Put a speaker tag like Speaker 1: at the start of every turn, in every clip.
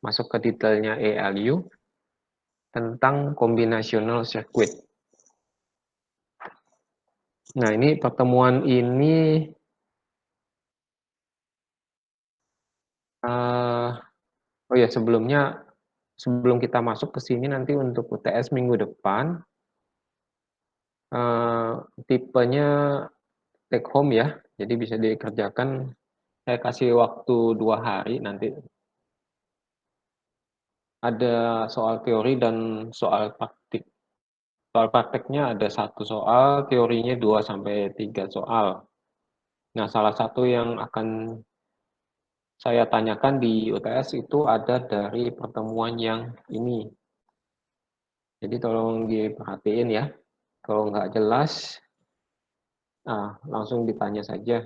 Speaker 1: masuk ke detailnya ALU tentang combinational circuit. Nah, ini pertemuan ini oh ya, sebelum kita masuk ke sini nanti untuk UTS minggu depan, tipenya take home ya, jadi bisa dikerjakan. Saya kasih waktu 2 hari nanti. Ada soal teori dan soal praktik. Soal prakteknya ada 1 soal, teorinya 2-3 soal. Nah, salah satu yang akan saya tanyakan di UTS itu ada dari pertemuan yang ini. Jadi tolong diperhatiin ya. Kalau nggak jelas, langsung ditanya saja.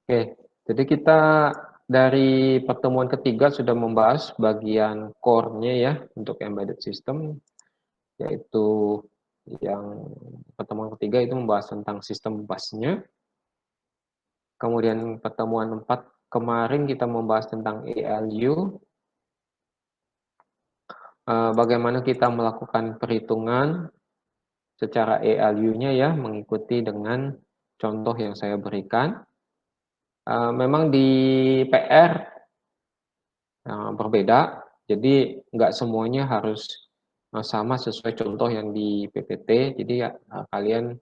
Speaker 1: Oke, jadi kita dari pertemuan ketiga sudah membahas bagian core-nya ya untuk embedded system, yaitu yang pertemuan ketiga itu membahas tentang sistem busnya. Kemudian pertemuan 4 kemarin kita membahas tentang ALU, bagaimana kita melakukan perhitungan secara ALU-nya ya, mengikuti dengan contoh yang saya berikan. Memang di PR berbeda, jadi nggak semuanya harus sama sesuai contoh yang di PPT, jadi kalian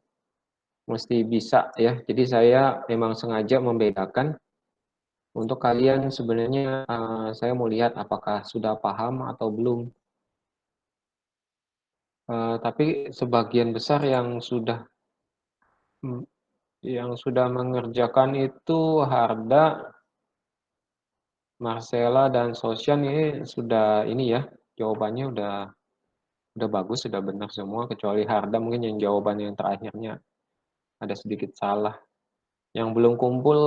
Speaker 1: mesti bisa ya. Jadi saya memang sengaja membedakan untuk kalian sebenarnya, saya mau lihat apakah sudah paham atau belum. Tapi sebagian besar yang sudah mengerjakan itu Harda, Marcella, dan Sosyan ini sudah ini ya, jawabannya udah bagus, sudah benar semua, kecuali Harda mungkin yang jawaban yang terakhirnya ada sedikit salah. Yang belum kumpul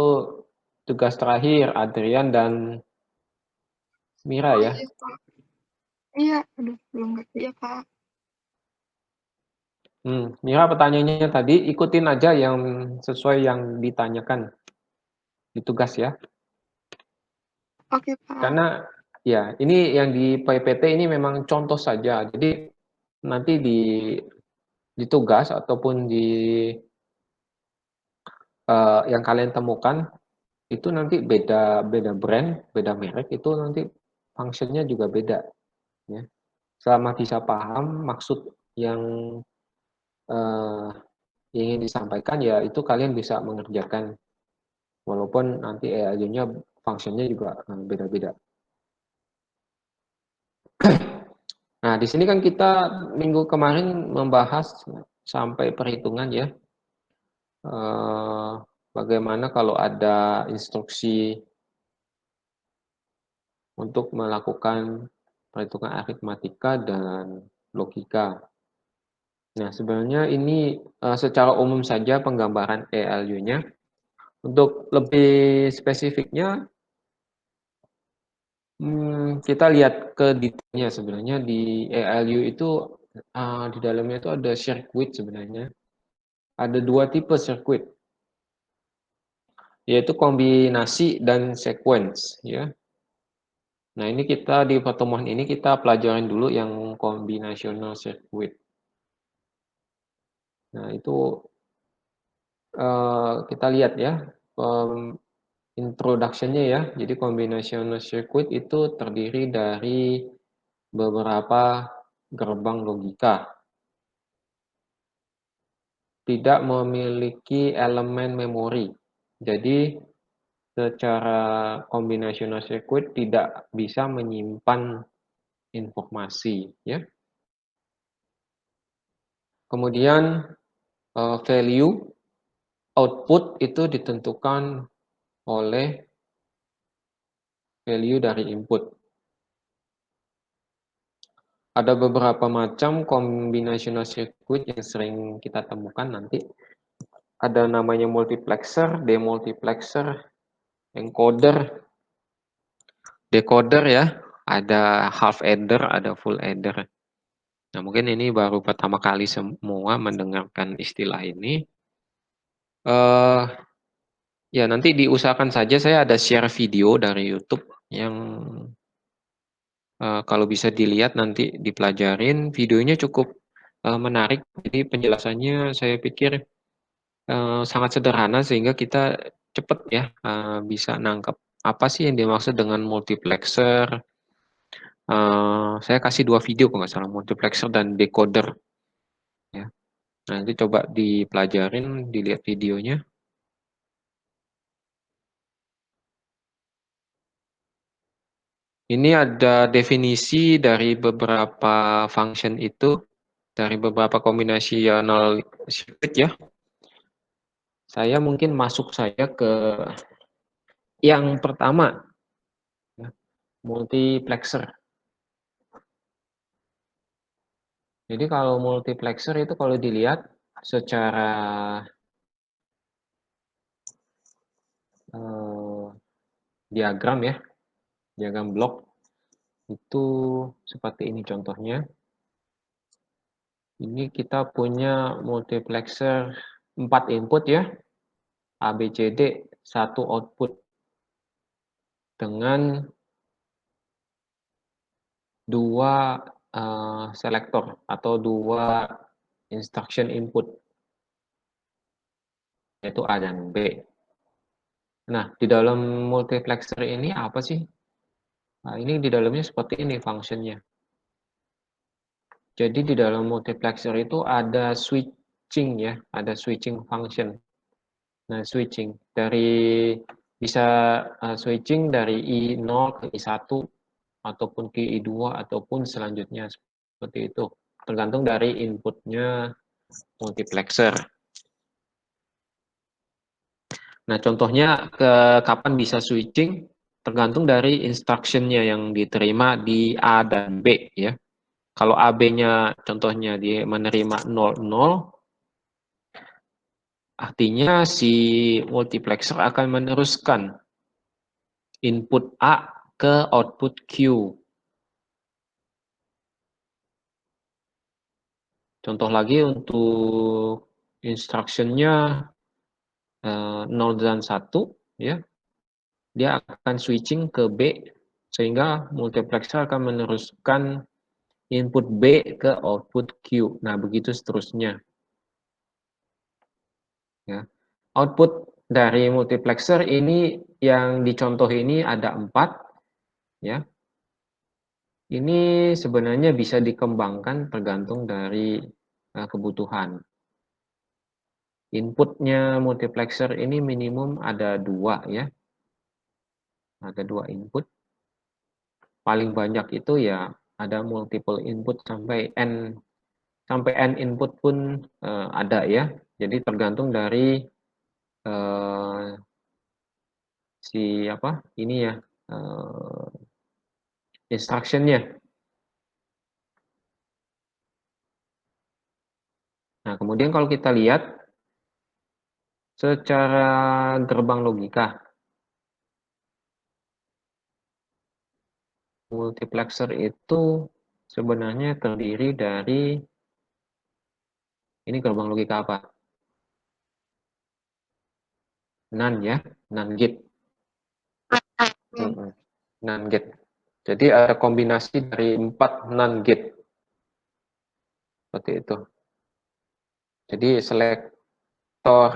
Speaker 1: tugas terakhir Adrian dan Mira ya.
Speaker 2: Iya, Pak. Iya, aduh, belum ngerti ya, Pak.
Speaker 1: Mira pertanyaannya tadi ikutin aja yang sesuai yang ditanyakan di tugas ya.
Speaker 2: Oke, Pak.
Speaker 1: Karena ya ini yang di PPT ini memang contoh saja. Jadi nanti di tugas ataupun di yang kalian temukan itu nanti beda brand, beda merek itu nanti fungsinya juga beda ya. Selama bisa paham maksud yang eh, ingin disampaikan ya itu kalian bisa mengerjakan walaupun nanti AI-nya fungsinya juga beda-beda. Nah, di sini kan kita minggu kemarin membahas sampai perhitungan ya. Bagaimana kalau ada instruksi untuk melakukan perhitungan aritmatika dan logika. Nah, sebenarnya ini secara umum saja penggambaran ALU-nya. Untuk lebih spesifiknya, kita lihat ke detailnya sebenarnya di ALU itu di dalamnya itu ada sirkuit sebenarnya. Ada 2 tipe sirkuit, yaitu kombinasi dan sequence ya. Nah, ini kita di pertemuan ini kita pelajarin dulu yang combinational circuit. Nah, itu kita lihat ya introduction-nya ya. Jadi combinational circuit itu terdiri dari beberapa gerbang logika. Tidak memiliki elemen memori. Jadi secara combinational circuit tidak bisa menyimpan informasi ya. Kemudian value output itu ditentukan oleh value dari input. Ada beberapa macam combinational circuit yang sering kita temukan nanti. Ada namanya multiplexer, demultiplexer, encoder, decoder ya, ada half adder, ada full adder. Nah, mungkin ini baru pertama kali semua mendengarkan istilah ini. Ya, nanti diusahakan saja saya ada share video dari YouTube yang Kalau bisa dilihat nanti dipelajarin, videonya cukup, menarik. Jadi penjelasannya saya pikir, sangat sederhana sehingga kita cepet ya, bisa nangkep apa sih yang dimaksud dengan multiplexer. Saya kasih 2 video kalau nggak salah, multiplexer dan decoder ya. Nanti coba dipelajarin, dilihat videonya. Ini ada definisi dari beberapa function itu, dari beberapa kombinasional circuit ya. Saya mungkin masuk saja ke yang pertama, ya, multiplexer. Jadi kalau multiplexer itu kalau dilihat secara diagram ya, diagram blok itu seperti ini contohnya. Ini kita punya multiplexer 4 input ya, A, B, C, D, 1 output dengan 2 selektor atau 2 instruction input, yaitu A dan B. Nah, di dalam multiplexer ini apa sih? Nah, ini di dalamnya seperti ini functionnya. Jadi di dalam multiplexer itu ada switching ya, ada switching function. Nah, switching dari bisa switching dari I0 ke I1 ataupun ke I2 ataupun selanjutnya seperti itu. Tergantung dari inputnya multiplexer. Nah, contohnya kapan bisa switching tergantung dari instruction-nya yang diterima di A dan B ya. Kalau AB-nya contohnya dia menerima 00, artinya si multiplexer akan meneruskan input A ke output Q. Contoh lagi untuk instruction-nya 0 dan 1 ya. Dia akan switching ke B sehingga multiplexer akan meneruskan input B ke output Q. Nah, begitu seterusnya. Ya. Output dari multiplexer ini yang dicontoh ini ada 4 ya. Ini sebenarnya bisa dikembangkan tergantung dari kebutuhan. Inputnya multiplexer ini minimum ada 2 ya. Ada 2 input. Paling banyak itu ya ada multiple input sampai n input pun ada ya. Jadi tergantung dari si apa ini ya instruction-nya. Nah, kemudian kalau kita lihat secara gerbang logika, multiplexer itu sebenarnya terdiri dari ini gerbang logika apa? NAND ya, NAND gate. NAND gate. Jadi ada kombinasi dari 4 NAND gate. Seperti itu. Jadi selektor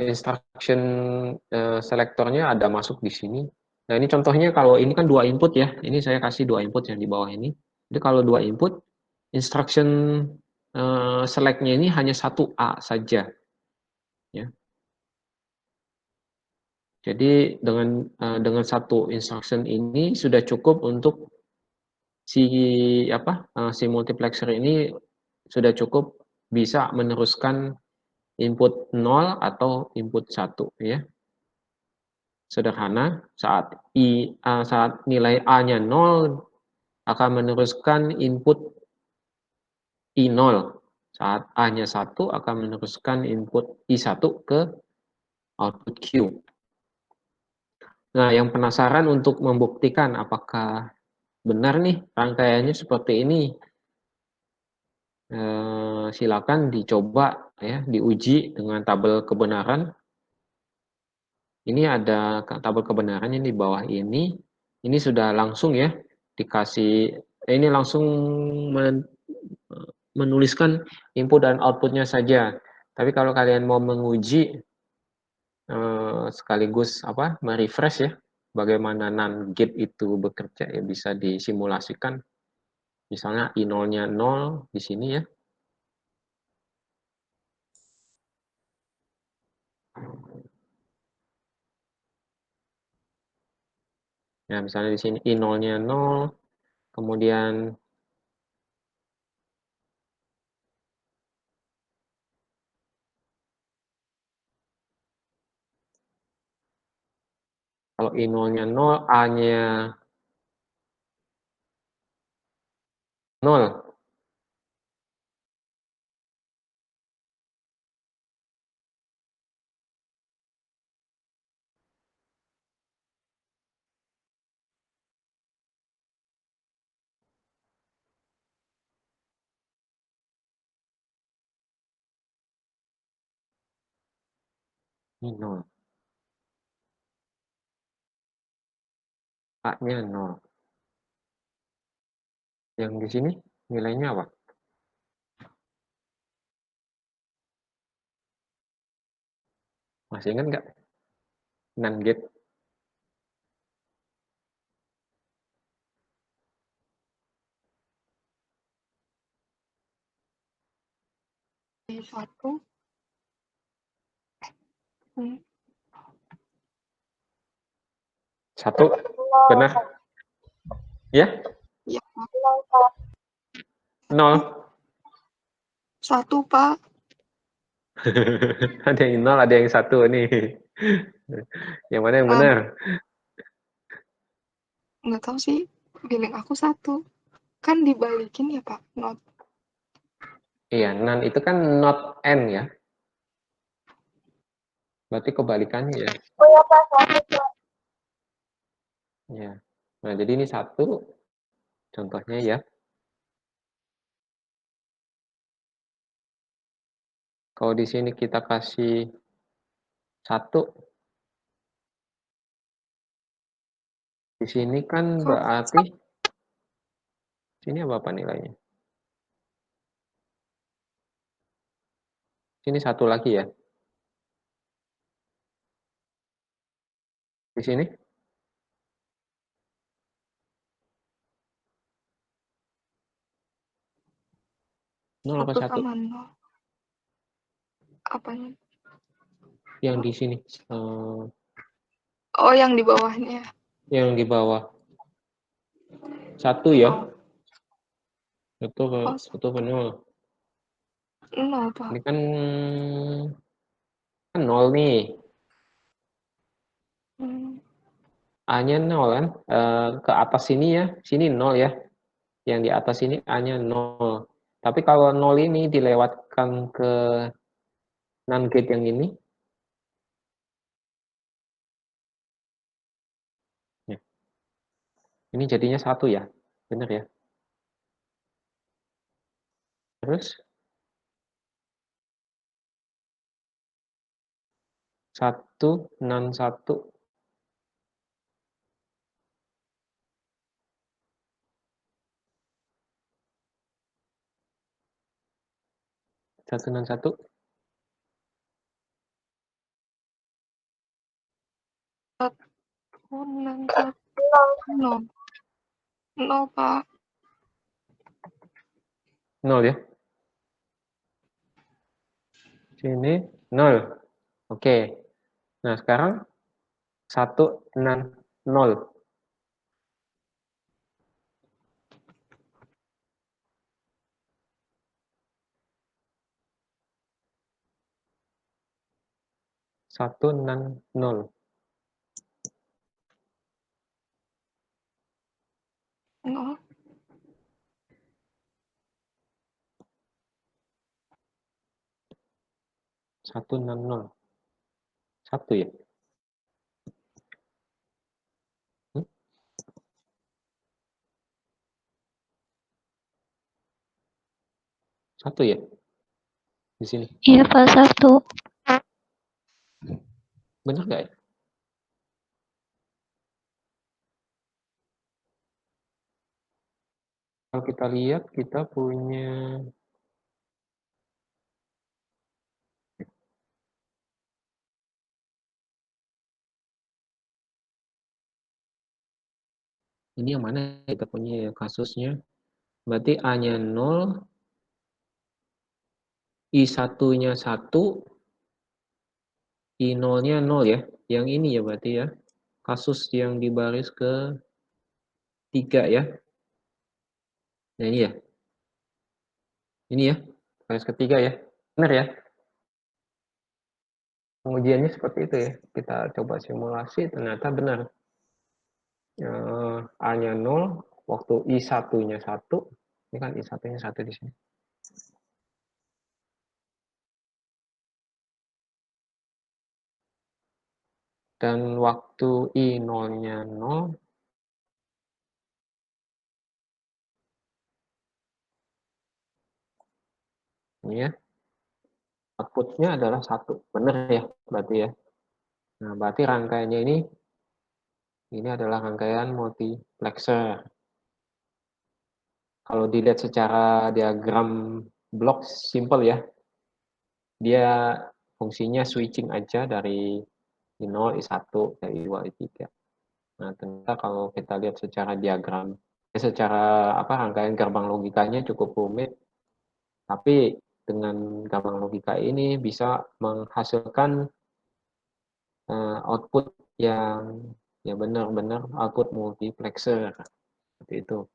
Speaker 1: instruction selektornya ada masuk di sini. Nah, ini contohnya kalau ini kan 2 input ya. Ini saya kasih 2 input yang di bawah ini. Jadi kalau 2 input, instruction select-nya ini hanya 1 A saja. Ya. Jadi dengan 1 instruction ini sudah cukup untuk si si multiplexer ini sudah cukup bisa meneruskan input 0 atau input 1 ya. Sederhana, saat nilai A-nya 0 akan meneruskan input I0. Saat A-nya 1 akan meneruskan input I1 ke output Q. Nah, yang penasaran untuk membuktikan apakah benar nih rangkaiannya seperti ini, silakan dicoba ya, diuji dengan tabel kebenaran. Ini ada tabel kebenarannya di bawah ini. Ini sudah langsung ya, dikasih, ini langsung menuliskan input dan outputnya saja. Tapi kalau kalian mau menguji sekaligus merefresh ya, bagaimana NAND gate itu bekerja ya, bisa disimulasikan. Misalnya I0-nya 0 di sini ya. Ya, misalnya di sini I0-nya 0, kemudian kalau I0-nya 0, A-nya 0. Ini 0. A-nya 0. Yang di sini nilainya apa? Masih ingat nggak? NAND gate.
Speaker 2: I1. Hmm.
Speaker 1: 1. Benar? Ya?
Speaker 2: Iya, Pak.
Speaker 1: 0.
Speaker 2: 1, Pak.
Speaker 1: Ada yang 0, ada yang 1 nih. Yang mana yang
Speaker 2: Nah,
Speaker 1: benar?
Speaker 2: nggak tahu sih. Billing aku 1. Kan dibalikin ya, Pak, not.
Speaker 1: Iya, NAND itu kan not N ya. Berarti kebalikannya ya.
Speaker 2: Oh ya, Pak, 1, Pak.
Speaker 1: Ya. Nah, jadi ini 1 contohnya ya. Kalau di sini kita kasih 1, di sini kan berarti sini apa nilainya? Sini 1 lagi ya. Di sini 0 apa
Speaker 2: 1
Speaker 1: 1?
Speaker 2: sama 0. Apanya?
Speaker 1: Yang di sini.
Speaker 2: Oh, yang di bawahnya.
Speaker 1: Yang di bawah. 1 ya.
Speaker 2: Oh,
Speaker 1: 1 ke 0.
Speaker 2: 0, Pak.
Speaker 1: Ini kan 0 nih.
Speaker 2: Hmm.
Speaker 1: A-nya 0 kan. Ke atas sini ya. Sini 0 ya. Yang di atas ini A-nya 0. Tapi kalau 0 ini dilewatkan ke NAND gate yang ini. Ya. Ini jadinya 1 ya. Benar ya. Terus 1 NAND 1. 1 NAND 1.
Speaker 2: 1, 6, 1. 0. 0, Pak.
Speaker 1: 0 ya. Sini 0. Oke. Nah, sekarang 1 NAND 0. 1 NAND 0.
Speaker 2: 0.
Speaker 1: 1 NAND 0. 1 ya. 1 ya. Di sini.
Speaker 2: Iya, Pak, 1.
Speaker 1: Benar nggak ya? Kalau kita lihat, kita punya ini yang mana kita punya ya kasusnya. Berarti A-nya 0, I1-nya 1, I0-nya 0 ya. Yang ini ya berarti ya. Kasus yang di baris ke-3 ya. Nah ini ya. Ini ya. Baris ke-3 ya. Benar ya? Pengujiannya seperti itu ya. Kita coba simulasi, ternyata benar. A-nya 0, waktu I1-nya 1. Ini kan I1-nya 1 di sini. Dan waktu I0-nya 0, ini ya, output-nya adalah 1. Benar ya, berarti ya. Nah, berarti rangkaiannya ini adalah rangkaian multiplexer. Kalau dilihat secara diagram blok simple ya, dia fungsinya switching aja dari I0, I1, ke I2, I3. Nah, ternyata kalau kita lihat secara diagram, secara rangkaian gerbang logikanya cukup rumit, tapi dengan gerbang logika ini bisa menghasilkan output yang ya benar-benar output multiplexer seperti itu.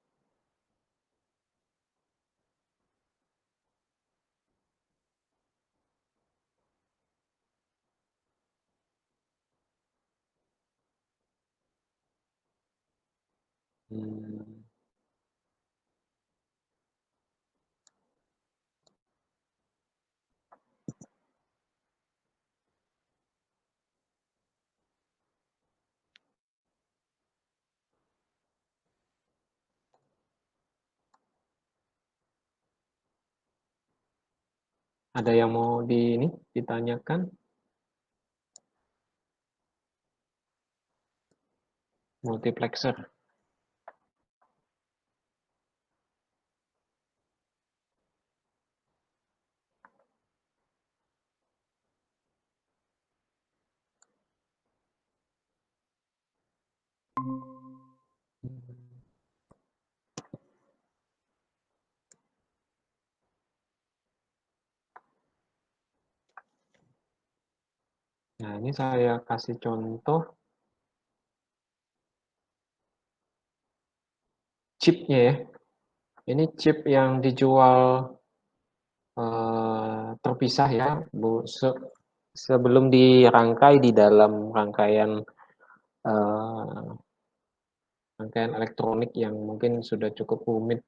Speaker 1: Ada yang mau ditanyakan? Multiplexer. Nah, ini saya kasih contoh chipnya ya. Ini chip yang dijual terpisah ya, sebelum dirangkai di dalam eh, rangkaian elektronik yang mungkin sudah cukup rumit.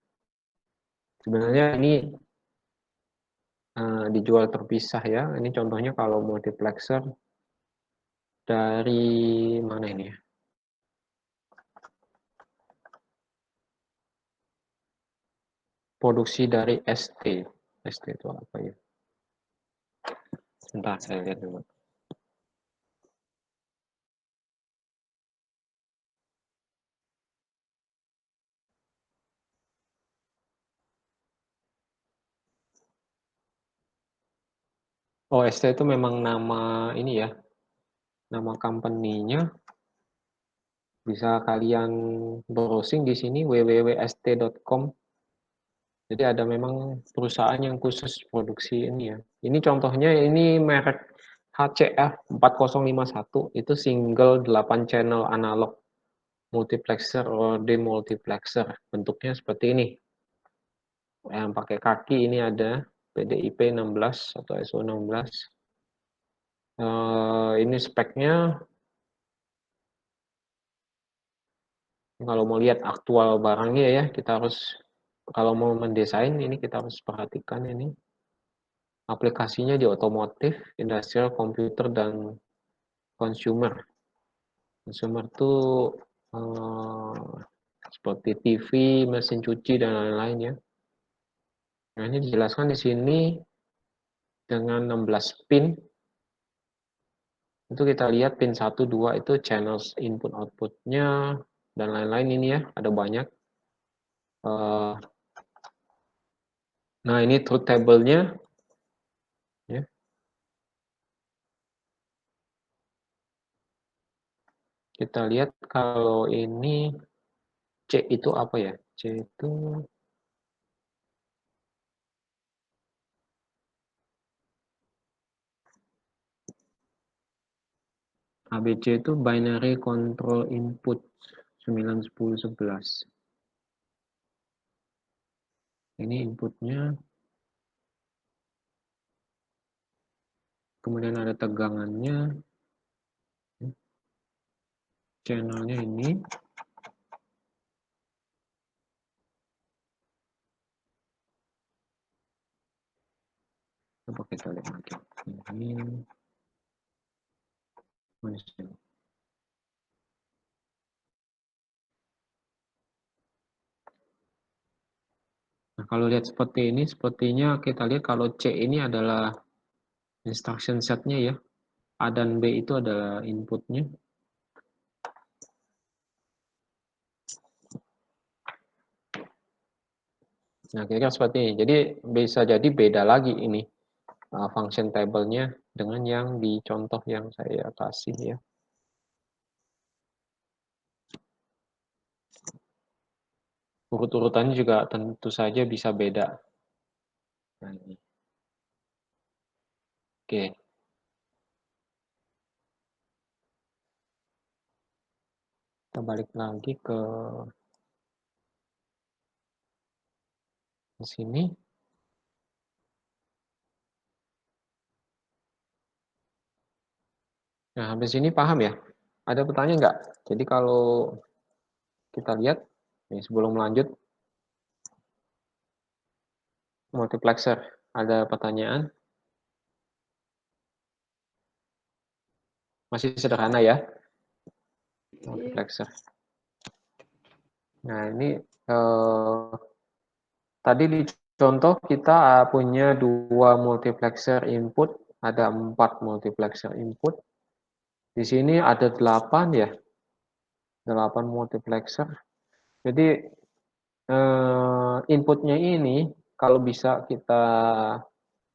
Speaker 1: Sebenarnya ini dijual terpisah ya. Ini contohnya kalau multiplexer dari mana ini ya? Produksi dari ST. ST itu apa ya? Sebentar, saya lihat dulu. Oh, ST itu memang nama ini ya, nama company-nya. Bisa kalian browsing di sini www.st.com. Jadi ada memang perusahaan yang khusus produksi ini ya. Ini contohnya ini merek HCF 4051 itu single 8 channel analog multiplexer atau demultiplexer. Bentuknya seperti ini. Yang pakai kaki ini ada PDIP 16 atau SO 16. Ini speknya kalau mau lihat aktual barangnya ya, kita harus kalau mau mendesain ini kita harus perhatikan ini aplikasinya di otomotif, industrial, komputer, dan consumer. Consumer itu seperti TV, mesin cuci, dan lain-lain ya. Nah, ini dijelaskan di sini dengan 16 pin. Itu kita lihat pin 1, 2 itu channels input outputnya dan lain-lain ini ya, ada banyak. Nah, ini truth table-nya. Ya. Kita lihat kalau ini C itu apa ya? C itu ABC itu binary control input 9, 10, 11. Ini inputnya. Kemudian ada tegangannya. Channelnya ini. Coba kita lihat lagi. Ini. Nah, kalau lihat seperti ini, sepertinya kita lihat kalau C ini adalah instruction set-nya ya. A dan B itu adalah inputnya. Nah, kira-kira seperti ini. Jadi, bisa jadi beda lagi ini function table-nya dengan yang di contoh yang saya kasih ya. Urut-urutannya juga tentu saja bisa beda. Nah, ini. Oke. Kita balik lagi ke sini. Nah, habis ini paham ya? Ada pertanyaan nggak? Jadi kalau kita lihat, nih, sebelum lanjut, multiplexer, ada pertanyaan? Masih sederhana ya, multiplexer. Nah, ini tadi di contoh kita punya 2 multiplexer input, ada 4 multiplexer input. Di sini ada 8 ya, 8 multiplexer. Jadi inputnya ini kalau bisa kita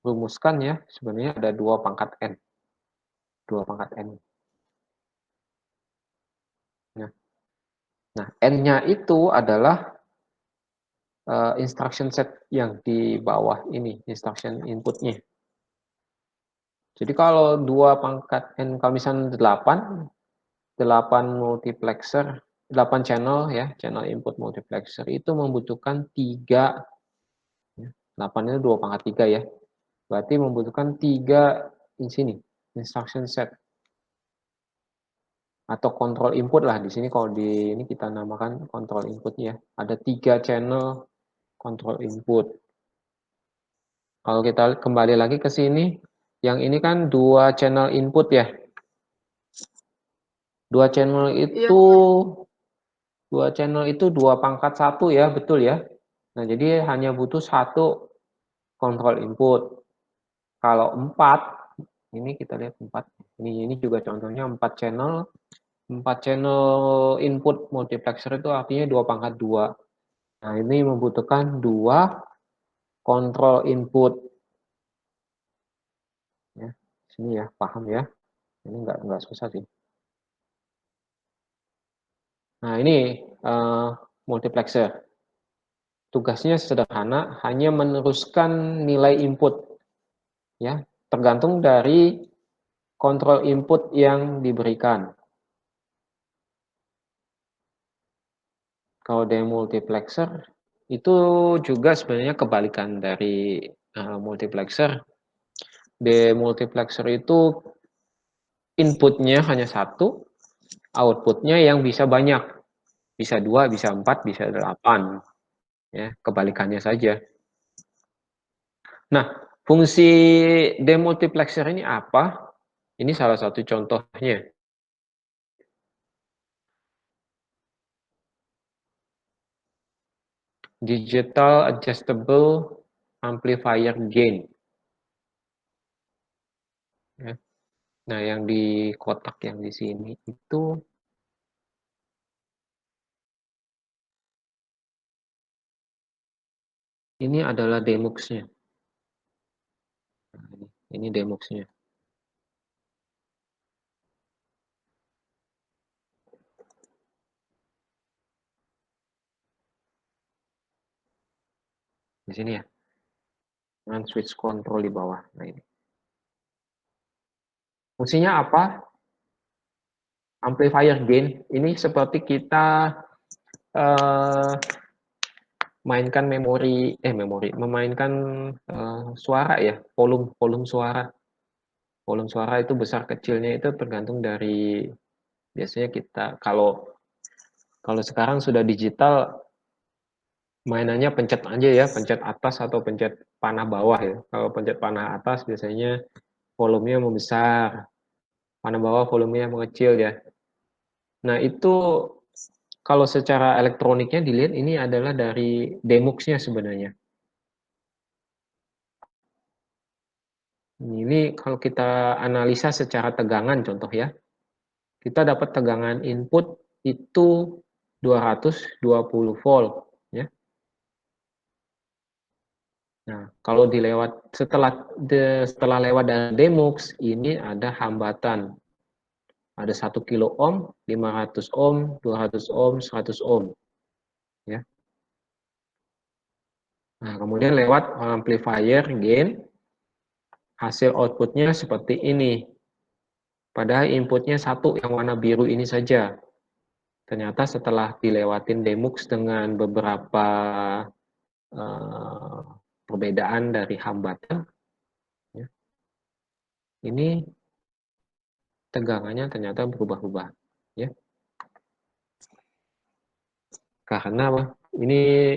Speaker 1: rumuskan ya, sebenarnya ada 2 pangkat N. 2 pangkat N. Nah, N-nya itu adalah instruction set yang di bawah ini, instruction inputnya. Jadi kalau 2 pangkat N, kalau misalnya 8 multiplexer, 8 channel ya, channel input multiplexer itu membutuhkan 3, 8 itu 2 pangkat 3 ya, berarti membutuhkan 3 di sini, instruction set. Atau control input lah, di sini kalau di ini kita namakan control inputnya, ada 3 channel control input. Kalau kita kembali lagi ke sini, yang ini kan 2 channel input ya. 2 channel itu 2 channel itu 2 pangkat 1 ya, betul ya. Nah, jadi hanya butuh 1 control input. Kalau 4, ini kita lihat 4. Ini juga contohnya 4 channel. 4 channel input multiplexer itu artinya 2 pangkat 2. Nah, ini membutuhkan 2 control input. Ya, sini ya, paham ya. Ini enggak susah sih. Nah, ini multiplexer. Tugasnya sederhana, hanya meneruskan nilai input. Ya, tergantung dari kontrol input yang diberikan. Kalau demultiplexer, itu juga sebenarnya kebalikan dari multiplexer. Demultiplexer itu inputnya hanya 1, outputnya yang bisa banyak. Bisa 2, bisa 4, bisa 8. Ya, kebalikannya saja. Nah, fungsi demultiplexer ini apa? Ini salah satu contohnya. Digital adjustable amplifier gain. Ya. Nah, yang di kotak yang di sini itu Ini adalah demux-nya. Ini demux-nya. Di sini ya. Dengan switch control di bawah. Nah, ini. Fungsinya apa? Amplifier gain. Ini seperti kita mainkan memainkan suara ya, volume suara. Volume suara itu besar kecilnya itu tergantung dari biasanya kita kalau sekarang sudah digital mainannya pencet aja ya, pencet atas atau pencet panah bawah ya. Kalau pencet panah atas biasanya volumenya membesar, panah bawah volumenya mengecil ya. Nah, itu kalau secara elektroniknya dilihat ini adalah dari demux-nya sebenarnya. Ini kalau kita analisa secara tegangan contoh ya. Kita dapat tegangan input itu 220 volt ya. Nah, kalau setelah lewat dari demux ini ada hambatan. Ada 1 kilo ohm, 500 ohm, 200 ohm, 100 ohm ya. Nah, kemudian lewat amplifier gain hasil outputnya seperti ini. Padahal inputnya satu yang warna biru ini saja. Ternyata setelah dilewatin demux dengan beberapa perbedaan dari hambatan, ya, ini tegangannya ternyata berubah-ubah. Ya. Karena apa? Ini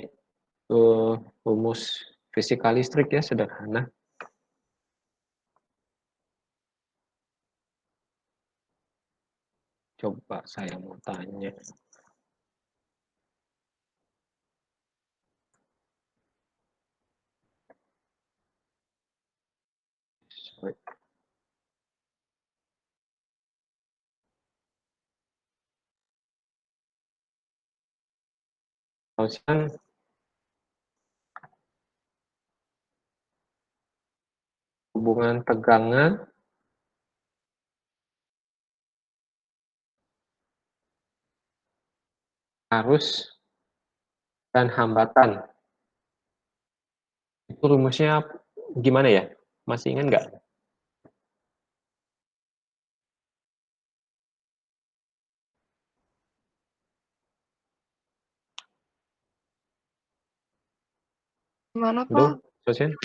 Speaker 1: rumus fisika listrik ya, sederhana. Coba saya mau tanya. Kan hubungan tegangan arus dan hambatan. Itu rumusnya gimana ya? Masih ingat nggak?
Speaker 2: Gimana,
Speaker 1: Halo,
Speaker 2: Pak?
Speaker 1: Sosen?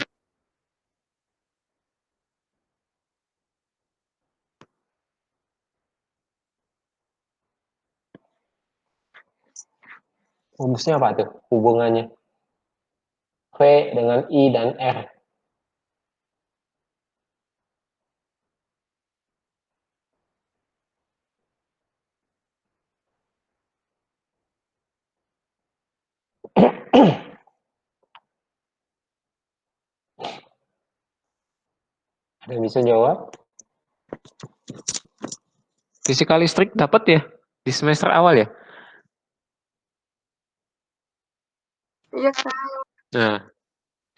Speaker 1: Rumusnya apa tuh? Hubungannya V dengan I dan R. Ada yang bisa jawab? Fisika listrik dapat ya? Di semester awal ya?
Speaker 2: Iya, Kak.
Speaker 1: Nah,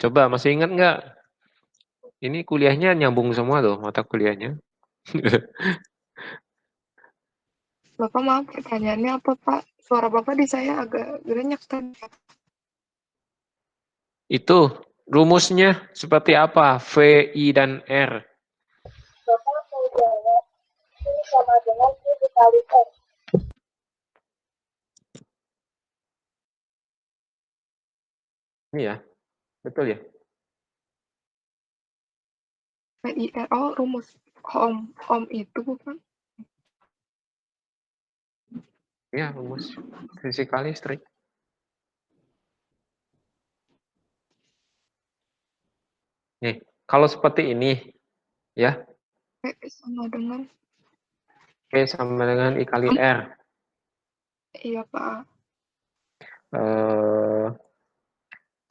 Speaker 1: coba masih ingat nggak? Ini kuliahnya nyambung semua loh, mata kuliahnya.
Speaker 2: Bapak maaf, pertanyaannya apa, Pak? Suara Bapak di saya agak gerenyak tadi.
Speaker 1: Itu rumusnya seperti apa? V, I, dan R.
Speaker 2: Bapak mau jawab, ini sama dengan I dikali R.
Speaker 1: Ini ya, betul ya?
Speaker 2: PIR, oh rumus Ohm itu bukan?
Speaker 1: Iya, rumus fisika listrik. Nih, kalau seperti ini, ya,
Speaker 2: P sama dengan
Speaker 1: V sama dengan I kali
Speaker 2: Ohm?
Speaker 1: R.
Speaker 2: Iya, Pak.
Speaker 1: Eh,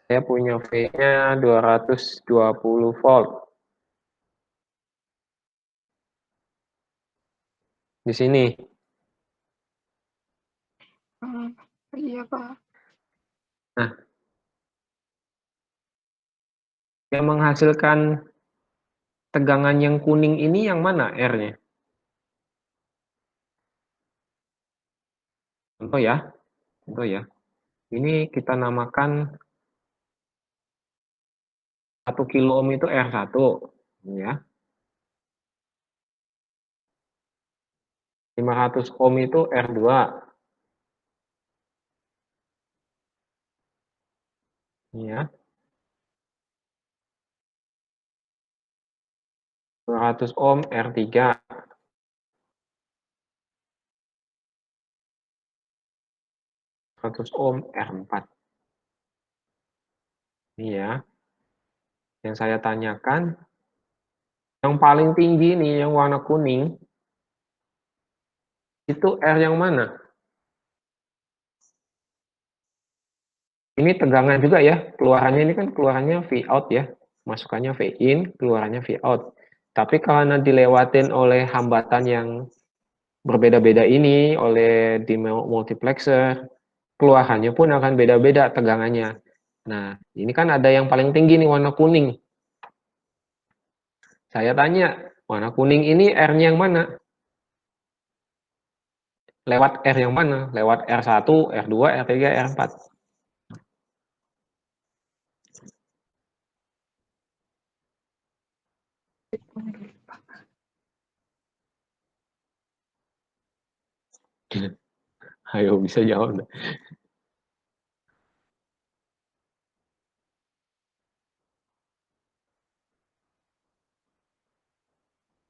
Speaker 1: saya punya V-nya 220 volt. Di sini.
Speaker 2: Iya, Pak.
Speaker 1: Nah, Yang menghasilkan tegangan yang kuning ini yang mana R-nya? Contoh ya, contoh ya. Ini kita namakan 1 kilo ohm itu R1, ya. 500 ohm itu R2. Ya. 200 ohm R3. 100 ohm R4. Ini ya. Yang saya tanyakan, yang paling tinggi nih, yang warna kuning, itu R yang mana? Ini tegangan juga ya, keluarannya ini kan keluarannya V out ya, masukannya V in, keluarannya V out. Tapi karena dilewatin oleh hambatan yang berbeda-beda ini, oleh di multiplexer, keluarannya pun akan beda-beda tegangannya. Nah, ini kan ada yang paling tinggi nih, warna kuning. Saya tanya, warna kuning ini R-nya yang mana? Lewat R yang mana? Lewat R1, R2, R3, R4. Ayo, bisa jawab.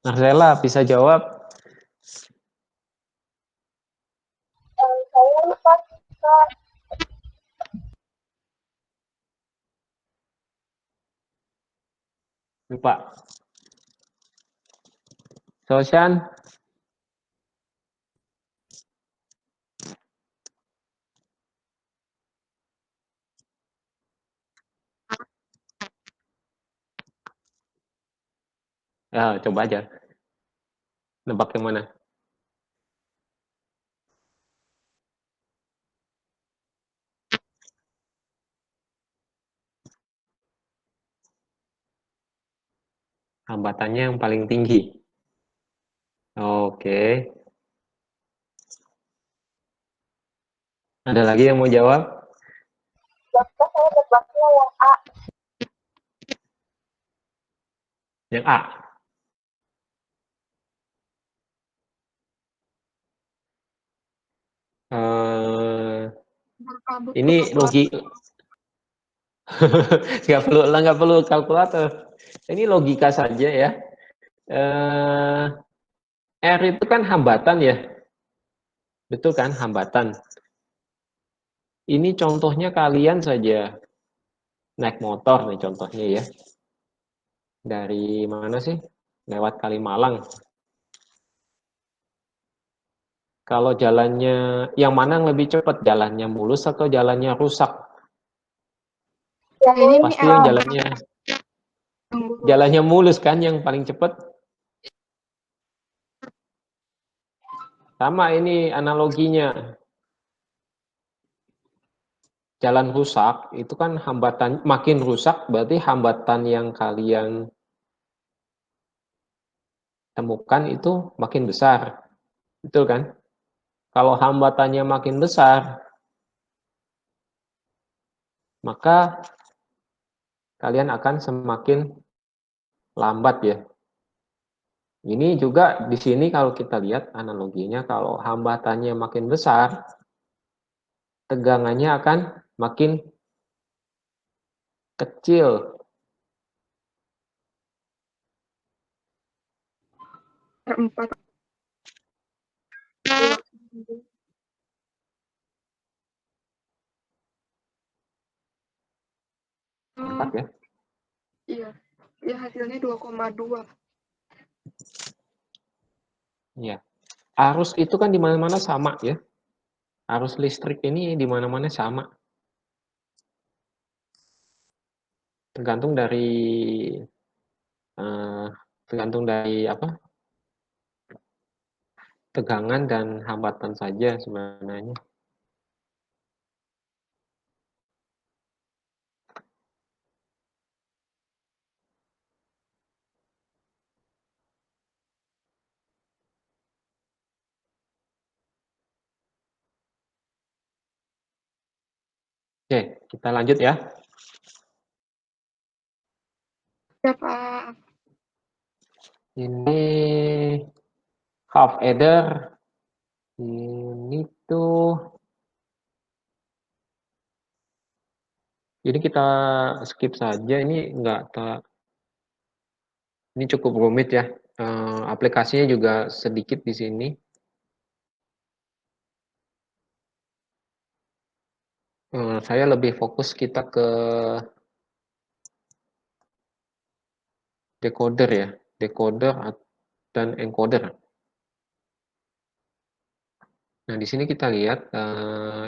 Speaker 1: Marcella, bisa jawab?
Speaker 3: Saya lupa.
Speaker 1: Lupa. Sosian? Ya, coba aja. Nebak yang mana? Hambatannya yang paling tinggi. Oke. Ada lagi yang mau jawab?
Speaker 3: Dokter, saya nebaknya yang A.
Speaker 1: Yang A. Ini logika. nggak perlu kalkulator. Ini logika saja ya. R itu kan hambatan ya. Betul kan, hambatan. Ini contohnya kalian saja naik motor nih contohnya ya. Dari mana sih? Lewat Kalimalang. Kalau jalannya, yang mana yang lebih cepat? Jalannya mulus atau jalannya rusak? Pasti yang jalannya mulus kan yang paling cepat. Sama ini analoginya. Jalan rusak itu kan hambatan, makin rusak berarti hambatan yang kalian temukan itu makin besar. Betul kan? Kalau hambatannya makin besar, maka kalian akan semakin lambat ya. Ini juga di sini kalau kita lihat analoginya, kalau hambatannya makin besar, tegangannya akan makin kecil.
Speaker 2: R4.
Speaker 1: Empat ya.
Speaker 2: Iya. Ya hasilnya 2,2.
Speaker 1: Iya. Arus itu kan di mana-mana sama ya. Arus listrik ini di mana-mana sama. Tergantung dari tergantung dari apa? Tegangan dan hambatan saja sebenarnya. Oke, kita lanjut ya.
Speaker 2: Ya, Pak.
Speaker 1: Ini half adder. Ini tuh, ini kita skip saja. Ini cukup rumit ya. Aplikasinya juga sedikit di sini. Saya lebih fokus kita ke decoder ya, decoder dan encoder. Nah, di sini kita lihat,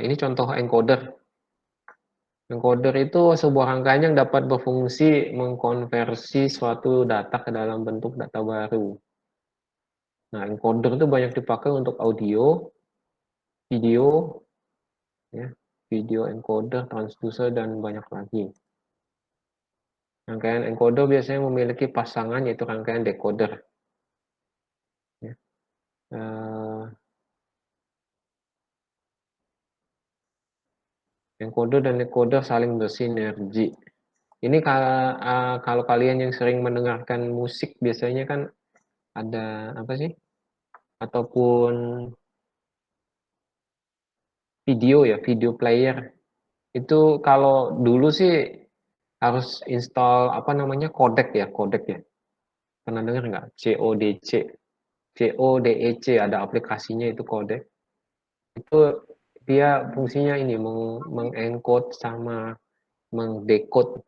Speaker 1: ini contoh encoder. Encoder itu sebuah rangkaian yang dapat berfungsi mengkonversi suatu data ke dalam bentuk data baru. Nah, encoder itu banyak dipakai untuk audio, video, ya, video encoder, transducer, dan banyak lagi. Rangkaian encoder biasanya memiliki pasangan yaitu rangkaian decoder. Ya. Encoder dan decoder saling bersinergi. Ini kalau kalian yang sering mendengarkan musik biasanya kan ada apa sih? Ataupun video ya, video player. Itu kalau dulu sih harus install apa namanya codec ya, codec ya. Pernah dengar nggak? CODC, CODEC ada aplikasinya itu codec. Itu dia fungsinya ini mengencode sama mengdecode.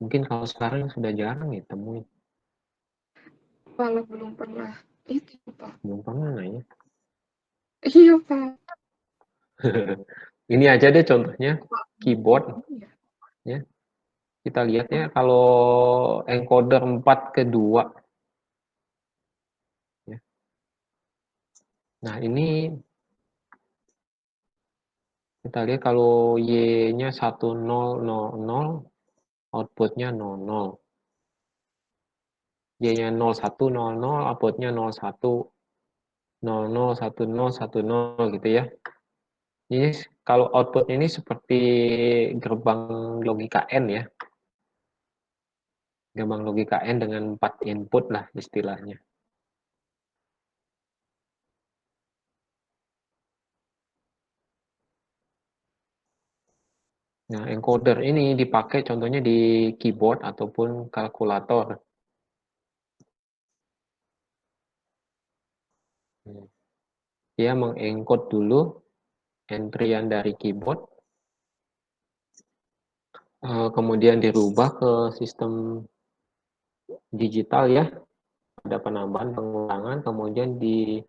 Speaker 1: Mungkin kalau sekarang sudah jarang ya temuin.
Speaker 2: Kalau belum pernah itu, Pak.
Speaker 1: Belum pernah ya.
Speaker 2: Iya, Pak.
Speaker 1: Ini aja deh contohnya keyboard
Speaker 2: Iya.
Speaker 1: ya. Kita lihat ya kalau encoder 4 ke 2 ya. Nah, ini kita lihat kalau Y-nya 1000, outputnya 00. Y-nya 0100, outputnya 01001010 gitu ya. Ini kalau output ini seperti gerbang logika N ya. Gerbang logika N dengan 4 input lah istilahnya. Nah, encoder ini dipakai contohnya di keyboard ataupun kalkulator. Dia mengencode dulu entryan dari keyboard, kemudian dirubah ke sistem digital ya, ada penambahan pengurangan, kemudian di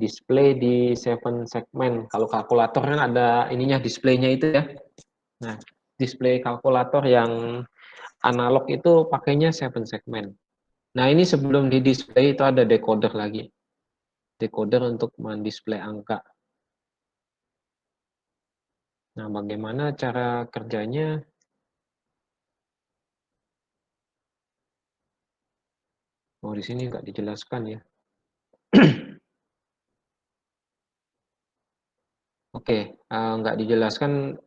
Speaker 1: display di 7 segmen. Kalau kalkulator kan ada ininya displaynya itu ya. Nah, display kalkulator yang analog itu pakainya 7 segmen. Nah, ini sebelum di display itu ada decoder lagi. Decoder untuk mendisplay angka. Nah, bagaimana cara kerjanya? Oh, di sini nggak dijelaskan ya. Oke, nggak dijelaskan.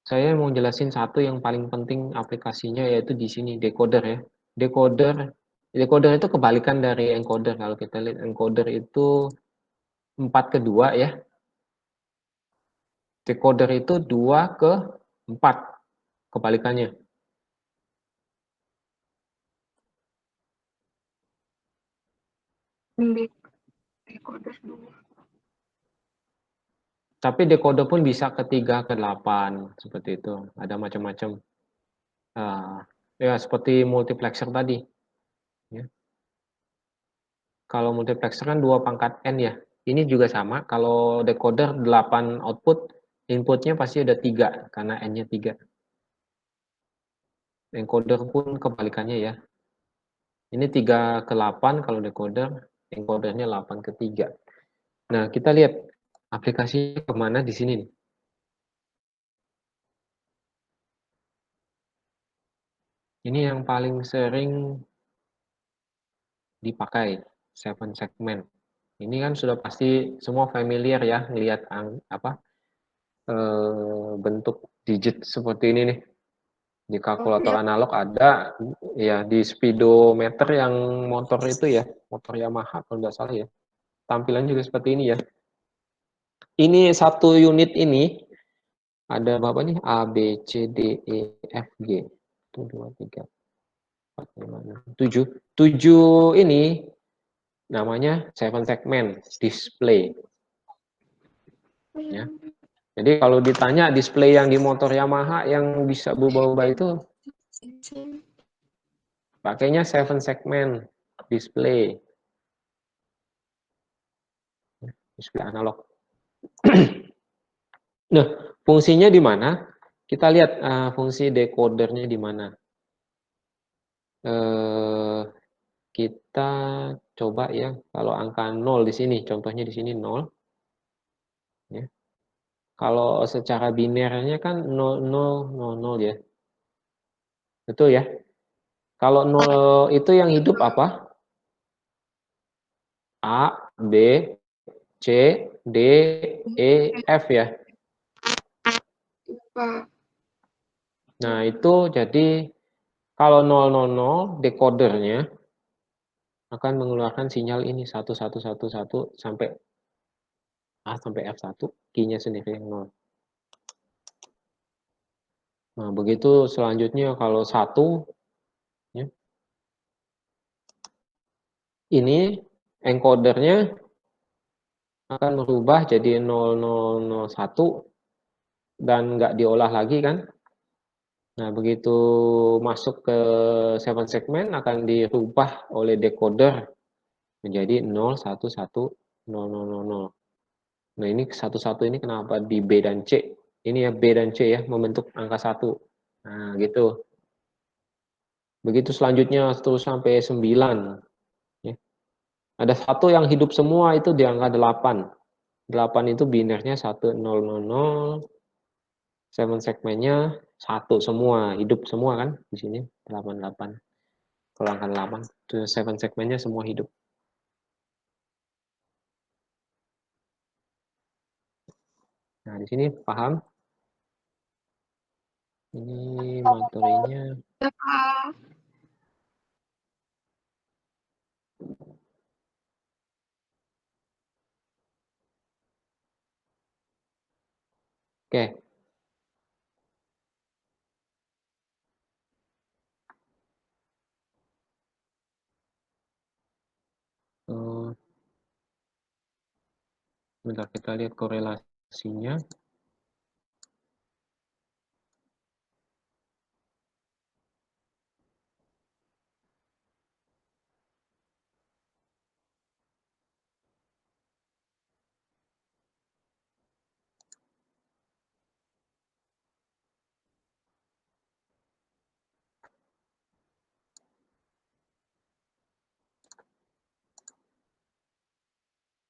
Speaker 1: Saya mau jelasin satu yang paling penting aplikasinya yaitu di sini decoder ya. Decoder, decoder itu kebalikan dari encoder. Kalau kita lihat encoder itu 4 ke 2 ya. Decoder itu 2 ke 4, kebalikannya.
Speaker 2: Decoder 2.
Speaker 1: Tapi decoder pun bisa ke 3 ke 8 seperti itu. Ada macam-macam. Ya seperti multiplexer tadi. Ya. Kalau multiplexer kan 2 pangkat N ya. Ini juga sama. Kalau decoder 8 output, inputnya pasti ada 3 karena N-nya 3. Encoder pun kebalikannya ya. Ini 3 ke 8 kalau decoder, encodernya 8 ke 3. Nah, kita lihat aplikasinya kemana di sini nih. Ini yang paling sering dipakai, 7 segmen. Ini kan sudah pasti semua familiar ya, ngelihat bentuk digit seperti ini nih. Di kalkulator analog ada, ya di speedometer yang motor itu ya, motor Yamaha kalau nggak salah ya. Tampilan juga seperti ini ya. Ini satu unit ini ada berapa nih? A, B, C, D, E, F, G. 1, 2, 3, 4, 5, 6, 7. 7 ini namanya 7 segment display. Ya. Jadi kalau ditanya display yang di motor Yamaha yang bisa berubah-ubah itu pakainya 7 segment display. Display analog. Nah, fungsinya di mana? Kita lihat fungsi decodernya di mana. Kita coba ya, kalau angka 0 di sini, contohnya di sini 0. Ya. Kalau secara binernya kan 0, 0, 0, 0 ya. Betul ya? Kalau 0 itu yang hidup apa? A, B, C, D, E, F ya. Nah, itu jadi kalau 000 decodernya akan mengeluarkan sinyal ini 1111 sampai A sampai F1, key-nya sendiri yang 0. Nah, begitu selanjutnya kalau 1 ya. Ini encodernya akan merubah jadi 0001 dan nggak diolah lagi kan. Nah, begitu masuk ke 7 segmen akan dirubah oleh decoder menjadi 011000. Nah, ini 11 ini kenapa di B dan C? Ini ya B dan C ya, membentuk angka 1. Nah, gitu. Begitu selanjutnya terus sampai 9. Ya. Ada satu yang hidup semua itu di angka 8. 8 itu binernya 1000, 7 segmennya 1 semua, hidup semua kan di sini 88. Kalau angka 8, 7 segmennya semua hidup. Nah, di sini paham? Ini materinya. Oke. Bentar, kita lihat korelasinya.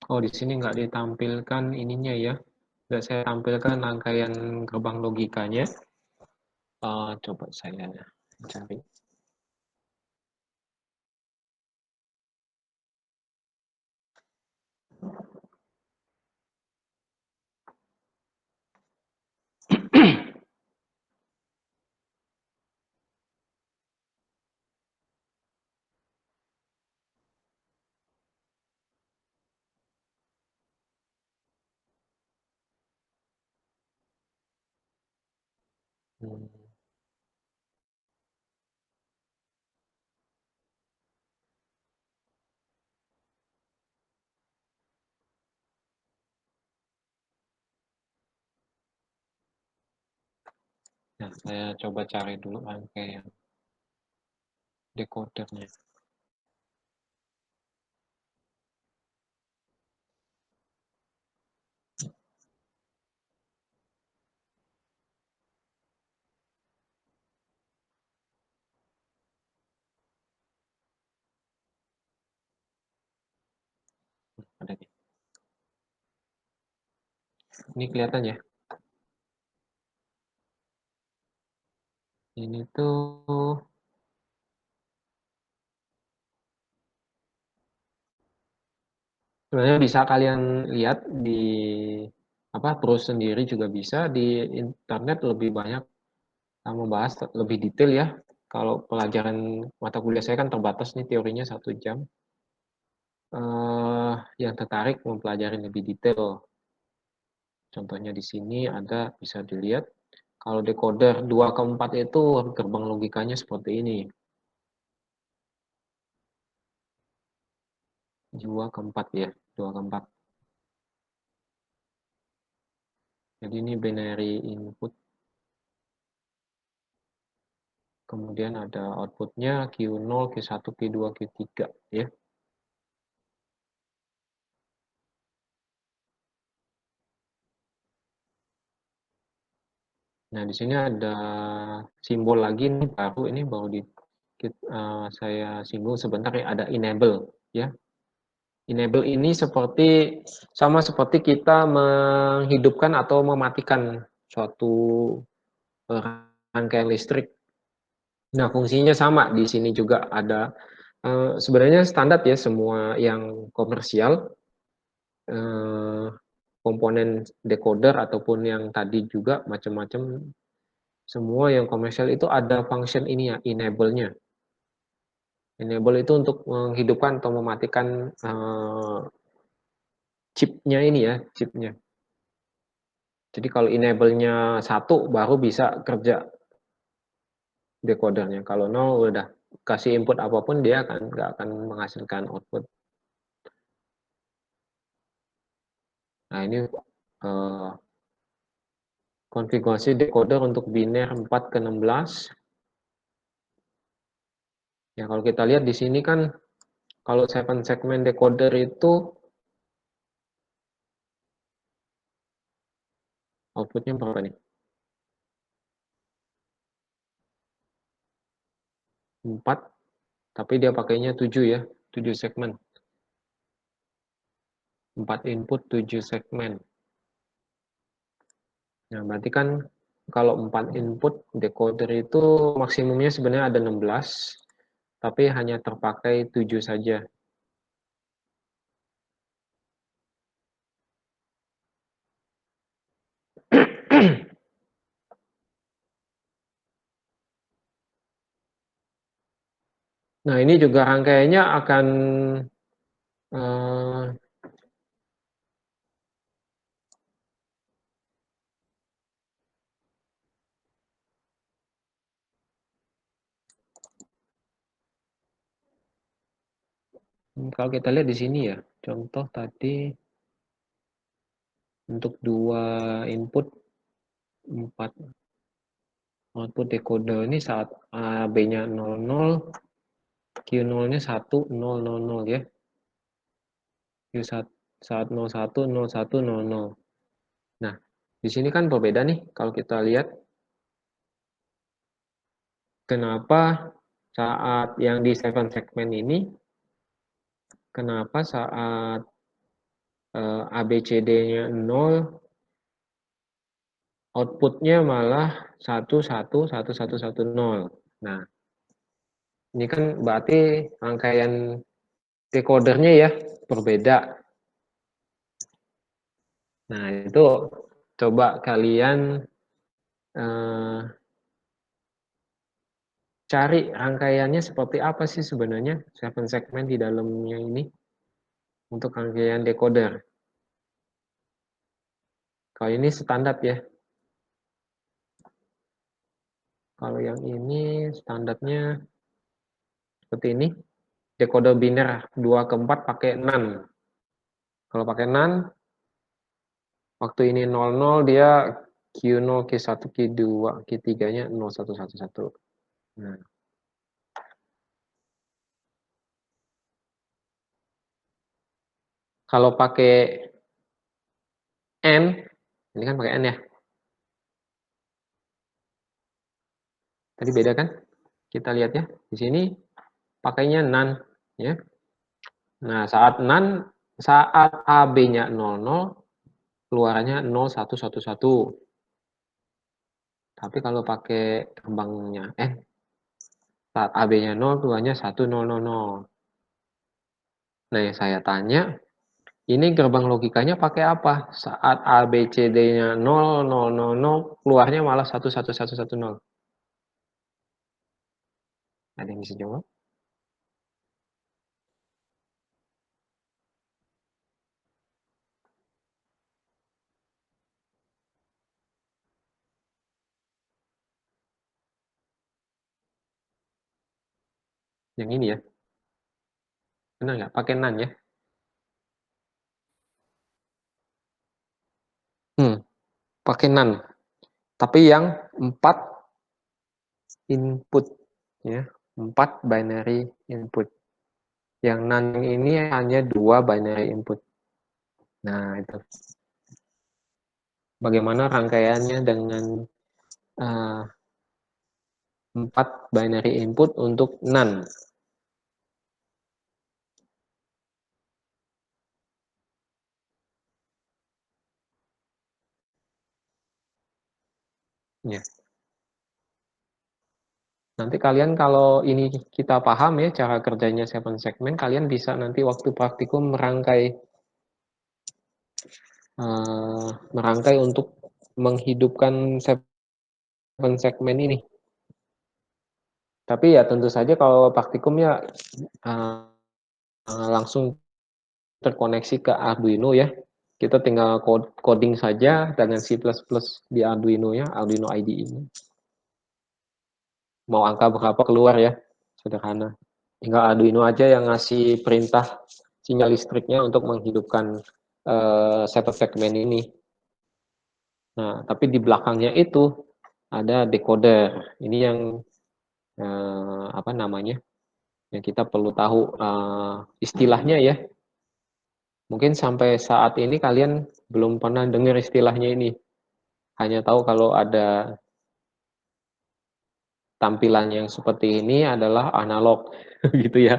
Speaker 1: Oh, di sini nggak ditampilkan ininya ya. Nggak saya tampilkan rangkaian gerbang logikanya. Coba saya cari. Nah, saya coba cari dulu rangkaian decodernya. Ada nih. Ini kelihatan ya. Ini tuh Sebenarnya bisa kalian lihat di browse sendiri juga bisa, di internet lebih banyak membahas lebih detail ya. Kalau pelajaran mata kuliah saya kan terbatas nih teorinya 1 jam. Yang tertarik mempelajari lebih detail. Contohnya di sini ada, bisa dilihat. Kalau decoder 2 ke 4 itu gerbang logikanya seperti ini. 2 ke 4 ya, 2 ke 4. Jadi ini binary input. Kemudian ada outputnya Q0, Q1, Q2, Q3 ya. Nah, di sini ada simbol lagi nih baru, ini baru saya singgung sebentar ya, ada enable ya. Enable ini sama seperti kita menghidupkan atau mematikan suatu rangkaian listrik. Nah, fungsinya sama di sini juga ada sebenarnya standar ya, semua yang komersial komponen decoder ataupun yang tadi juga macam-macam, semua yang komersial itu ada function ini ya, enable-nya. Enable itu untuk menghidupkan atau mematikan chipnya ini ya, chipnya. Jadi kalau enable-nya 1 baru bisa kerja decodernya. Kalau 0 udah kasih input apapun dia nggak akan menghasilkan output. Nah, ini konfigurasi decoder untuk biner 4 ke 16. Ya, kalau kita lihat di sini kan kalau 7 segmen decoder itu outputnya berapa nih? 4, tapi dia pakainya 7 ya, 7 segmen. 4 input, 7 segmen. Nah, berarti kan kalau 4 input decoder itu maksimumnya sebenarnya ada 16, tapi hanya terpakai 7 saja. Nah, ini juga rangkaiannya akan kalau kita lihat di sini ya, contoh tadi untuk 2 input 4 output decoder ini saat AB-nya 00, Q0-nya 1, 0, 0, 0 ya. Q1 saat 01, 01, 00. Nah, di sini kan berbeda nih kalau kita lihat kenapa saat yang di 7 segmen ini, kenapa saat ABCD-nya 0, outputnya malah 1, 1, 1, 1, 1, 0. Nah, ini kan berarti rangkaian decodernya ya berbeda. Nah, itu coba kalian cari rangkaiannya seperti apa sih sebenarnya 7 segmen di dalamnya ini untuk rangkaian decoder. Kalau ini standar ya. Kalau yang ini standarnya seperti ini. Decoder biner 2 ke 4 pakai NaN. Kalau pakai NaN, waktu ini 00 dia Q0, Q1, Q2, Q3-nya 0111. Nah. Kalau pakai N, ini kan pakai N ya. Tadi beda kan? Kita lihat ya. Di sini pakainya NaN ya. Nah, saat NaN, saat AB-nya 00, keluarannya 0111. Tapi kalau pakai gerbangnya N, saat AB-nya 0, keluarnya 1000. Nah, yang saya tanya, Ini gerbang logikanya pakai apa? Saat A, B, C, D-nya 0, 0, 0, 0, keluarnya malah 1, 1, 1, 1, 0. Ada yang bisa jawab? Yang ini ya? Benar nggak? Pakai NaN ya? Pakai NaN. Tapi yang 4 input ya, 4 binary input. Yang NaN ini hanya 2 binary input. Nah, itu. Bagaimana rangkaiannya dengan 4 binary input untuk NaN? Ya. Nanti kalian kalau ini kita paham ya cara kerjanya 7 segmen, kalian bisa nanti waktu praktikum merangkai untuk menghidupkan 7 segmen ini. Tapi ya tentu saja kalau praktikum ya langsung terkoneksi ke Arduino ya. Kita tinggal coding saja dengan C++ di Arduino ya, Arduino IDE ini. Mau angka berapa keluar ya, sederhana. Tinggal Arduino aja yang ngasih perintah sinyal listriknya untuk menghidupkan 7 segmen ini. Nah, tapi di belakangnya itu ada decoder. Ini yang apa namanya? Yang kita perlu tahu istilahnya ya. Mungkin sampai saat ini kalian belum pernah dengar istilahnya ini. Hanya tahu kalau ada tampilan yang seperti ini adalah analog gitu ya.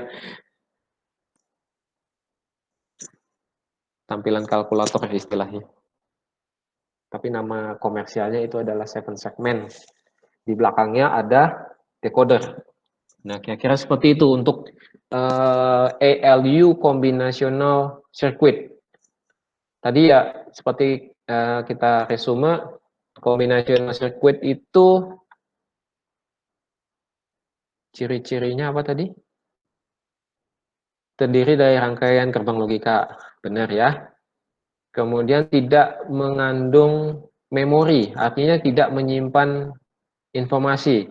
Speaker 1: Tampilan kalkulator istilahnya. Tapi nama komersialnya itu adalah 7 segmen. Di belakangnya ada decoder. Nah, kira-kira seperti itu untuk ALU Combinational Circuit. Tadi ya seperti kita resume, combinational circuit itu ciri-cirinya apa tadi? Terdiri dari rangkaian gerbang logika, benar ya. Kemudian tidak mengandung memori, artinya tidak menyimpan informasi.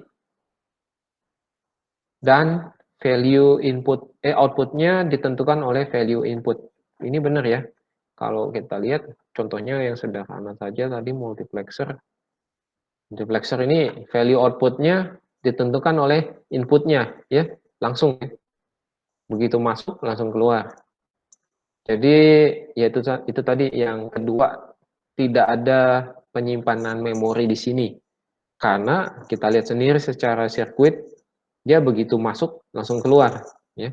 Speaker 1: Dan value input, outputnya ditentukan oleh value input. Ini benar ya. Kalau kita lihat contohnya yang sederhana saja tadi multiplexer. Multiplexer ini value outputnya ditentukan oleh inputnya ya, langsung. Begitu masuk langsung keluar. Jadi ya itu tadi yang kedua, tidak ada penyimpanan memori di sini. Karena kita lihat sendiri secara sirkuit dia begitu masuk langsung keluar ya.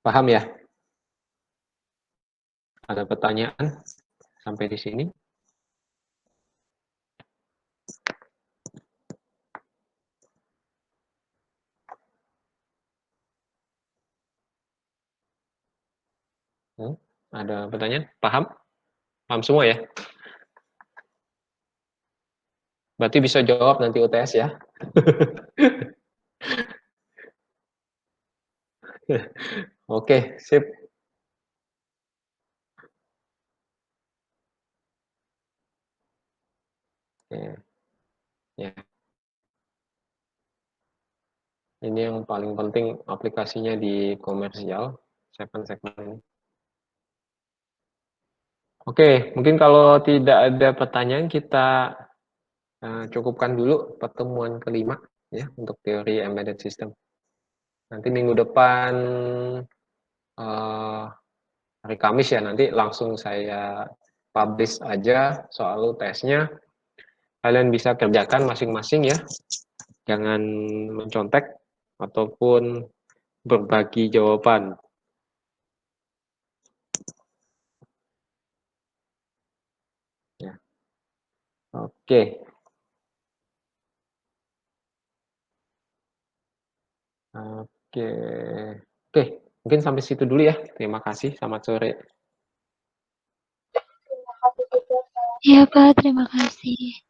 Speaker 1: Paham ya? Ada pertanyaan sampai di sini? Ada pertanyaan? Paham? Paham semua ya? Berarti bisa jawab nanti UTS ya. Oke, sip. Oke. Ya. Ini yang paling penting aplikasinya di komersial, 7 segmen. Oke, mungkin kalau tidak ada pertanyaan kita cukupkan dulu pertemuan kelima ya untuk teori embedded system. Nanti minggu depan hari Kamis ya nanti langsung saya publish aja soal tesnya. Kalian bisa kerjakan masing-masing ya. Jangan mencontek ataupun berbagi jawaban. Ya. Oke. Oke. Oke. Mungkin sampai situ dulu ya. Terima kasih. Selamat sore.
Speaker 3: Terima kasih juga, Pak.
Speaker 4: Iya Pak, terima kasih.